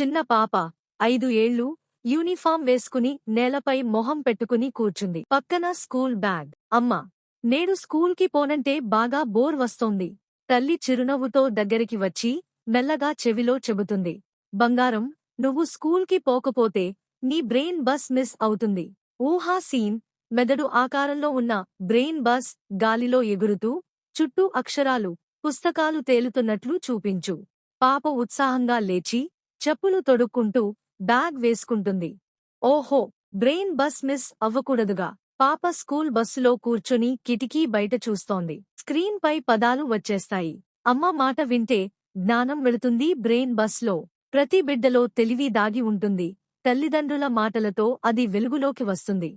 చిన్న పాప 5 ఏళ్లు యూనిఫామ్ వేసుకుని నేలపై మొహం పెట్టుకుని కూర్చుంది. పక్కన స్కూల్ బ్యాగ్. అమ్మా, నేడు స్కూల్కి పోనంటే బాగా బోర్ వస్తోంది. తల్లి చిరునవ్వుతో దగ్గరికి వచ్చి మెల్లగా చెవిలో చెబుతుంది. బంగారం, నువ్వు స్కూల్కి పోకపోతే నీ బ్రెయిన్ బస్ మిస్ అవుతుంది. ఊహా సీన్. మెదడు ఆకారంలో ఉన్న బ్రెయిన్ బస్ గాలిలో ఎగురుతూ చుట్టూ అక్షరాలు, పుస్తకాలు తేలుతున్నట్లు చూపించు. పాప ఉత్సాహంగా లేచి చెప్పులు తొడుక్కుంటూ బ్యాగ్ వేసుకుంటుంది. ఓహో, బ్రెయిన్ బస్ మిస్ అవ్వకూడదుగా. పాప స్కూల్ బస్సులో కూర్చొని కిటికీ బయట చూస్తోంది. స్క్రీన్పై పదాలు వచ్చేస్తాయి. అమ్మ మాట వింటే జ్ఞానం వెళుతుంది బ్రెయిన్ బస్లో. ప్రతి బిడ్డలో తెలివి దాగి ఉంటుంది. తల్లిదండ్రుల మాటలతో అది వెలుగులోకి వస్తుంది.